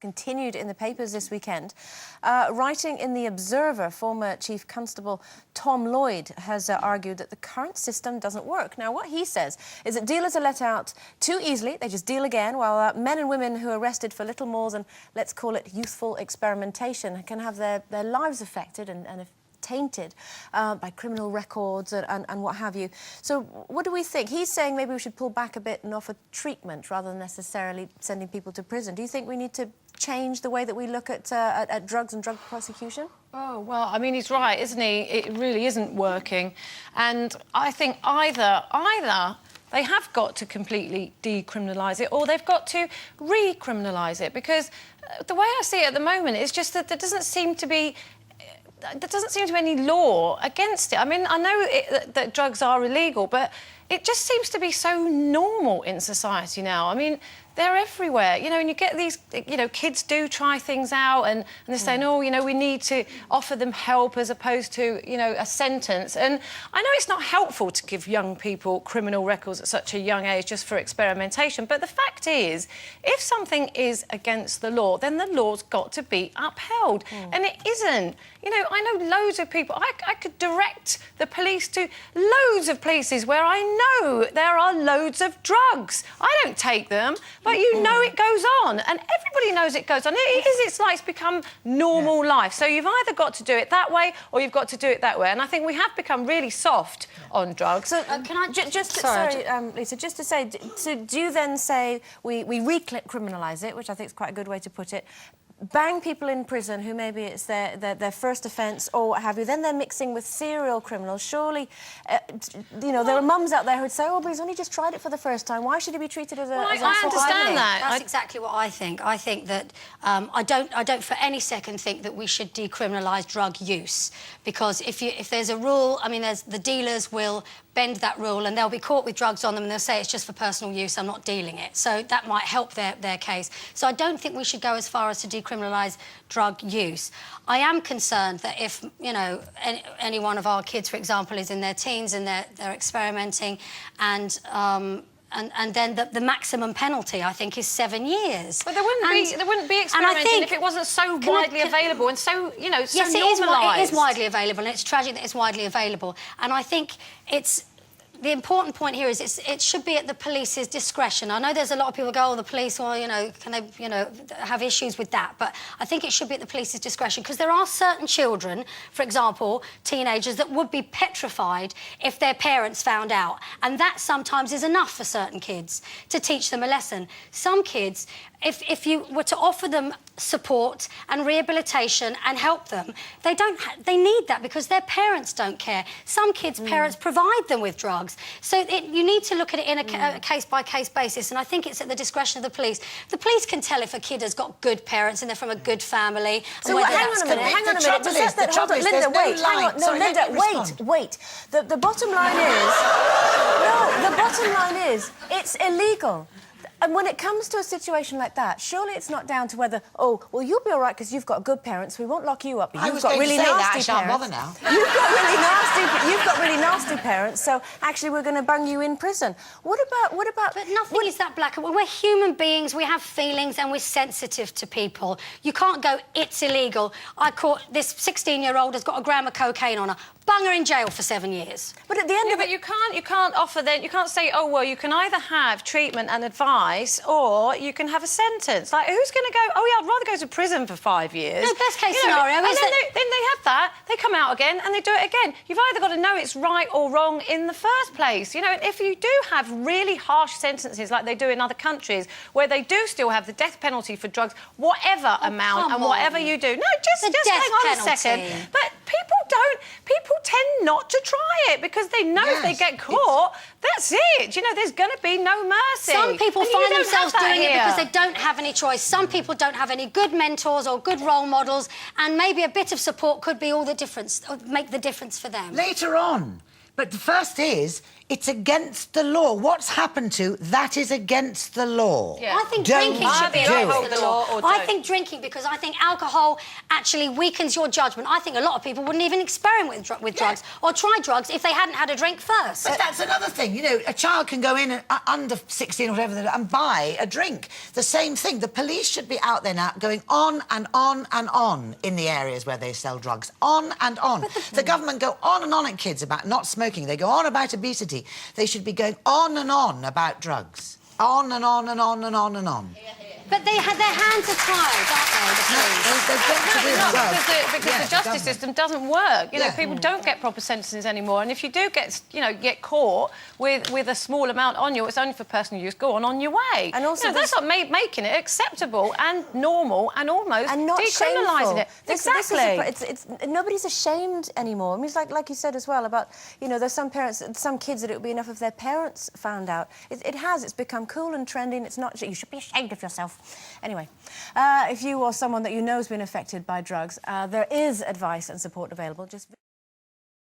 continued in the papers this weekend. Writing in The Observer, former Chief Constable Tom Lloyd has argued that the current system doesn't work. Now, what he says is that dealers are let out too easily. They just deal again, while men and women who are arrested for little more than, let's call it, youthful experimentation can have their lives affected and tainted by criminal records and what have you. So what do we think? He's saying maybe we should pull back a bit and offer treatment rather than necessarily sending people to prison. Do you think we need to change the way that we look at drugs and drug prosecution? Oh, well, I mean, he's right, isn't he? It really isn't working. And I think either they have got to completely decriminalise it or they've got to recriminalise it, because the way I see it at the moment is just that there doesn't seem to be any law against it. I mean, I know that drugs are illegal, but it just seems to be so normal in society now. I mean, they're everywhere, you know, and you get these, you know, kids do try things out and they're saying, oh, you know, we need to offer them help as opposed to, you know, a sentence. And I know it's not helpful to give young people criminal records at such a young age just for experimentation, but the fact is, if something is against the law, then the law's got to be upheld. And it isn't. You know, I know loads of people, I could direct the police to loads of places where I know there are loads of drugs. I don't take them, but you know it goes on, and everybody knows it goes on. It's like it's become normal life. So you've either got to do it that way or you've got to do it that way. And I think we have become really soft on drugs. So can I sorry, Lisa, just to say, so do you then say we recriminalise it, which I think is quite a good way to put it, bang people in prison who maybe it's their first offence or what have you, then they're mixing with serial criminals. Surely, you know, there are mums out there who'd say, oh, but he's only just tried it for the first time. Why should he be treated as a... Well, I understand that. That's exactly what I think. I think that I don't for any second think that we should decriminalise drug use, because if there's a rule, I mean, the dealers will bend that rule and they'll be caught with drugs on them and they'll say it's just for personal use, I'm not dealing it. So that might help their case. So I don't think we should go as far as to decriminalise drug use. I am concerned that if, you know, any one of our kids, for example, is in their teens and they're experimenting and then the maximum penalty, I think, is 7 years. But there wouldn't be experimenting if it wasn't so widely available and so, you know, so yes, normalised. It is widely available, and it's tragic that it's widely available. And I think the important point here is it should be at the police's discretion. I know there's a lot of people who go, oh, the police, well, you know, can they, you know, have issues with that? But I think it should be at the police's discretion, because there are certain children, for example, teenagers, that would be petrified if their parents found out. And that sometimes is enough for certain kids to teach them a lesson. Some kids, if you were to offer them support and rehabilitation and help them, they need that because their parents don't care. Some kids' parents provide them with drugs. So you need to look at it in a case-by-case basis, and I think it's at the discretion of the police. The police can tell if a kid has got good parents and they're from a good family. So hang on a minute. Hold on, Lynda, wait. Hang on. No, Lynda, wait. The bottom line is... No, the bottom line is it's illegal. And when it comes to a situation like that, surely it's not down to whether, oh, well, you'll be all right because you've got good parents, we won't lock you up. But you've got really nasty parents. You've got really nasty parents, so actually we're going to bung you in prison. What about... But nothing is that black and white. We're human beings, we have feelings and we're sensitive to people. You can't go, it's illegal. I caught this 16-year-old has got a gram of cocaine on her. Bung her in jail for 7 years. But at the end of it... But you can't offer then... You can't say, oh, well, you can either have treatment and advice or you can have a sentence. Like, who's going to go, oh, yeah, I'd rather go to prison for 5 years. No, best-case scenario is that... Then they have that, they come out again and they do it again. You've either got to know it's right or wrong in the first place. You know, if you do have really harsh sentences like they do in other countries where they do still have the death penalty for drugs, whatever amount and whatever you do... No, just hang on a second. But people tend not to try it because they know if they get caught, that's it. You know, there's going to be no mercy. Some people find themselves doing it because they don't have any choice. Some people don't have any good mentors or good role models, and maybe a bit of support could be all the difference, or make the difference for them. Later on, But the first is, it's against the law. What's happened to that is against the law. Yeah. I think Don't drinking should be do against it. the law. I think drinking, because I think alcohol actually weakens your judgment. I think a lot of people wouldn't even experiment with drugs or try drugs if they hadn't had a drink first. But that's another thing. You know, a child can go in under 16 or whatever and buy a drink. The same thing. The police should be out there now going on and on and on in the areas where they sell drugs. On and on. The government go on and on at kids about not smoking. They go on about obesity. They should be going on and on about drugs. On and on and on and on and on. But they had their hands are tied, aren't they? Because the justice system doesn't work. You know, people don't get proper sentences anymore. And if you do get, get caught with a small amount on you, it's only for personal use. Go on your way. And also, that's not making it acceptable and normal and almost and not decriminalising it. Exactly. Nobody's ashamed anymore. I mean, it's like you said as well about, there's some parents, some kids that it would be enough if their parents found out. It's become cool and trendy, and it's not. You should be ashamed of yourself. Anyway, if you or someone that you know has been affected by drugs, there is advice and support available. Just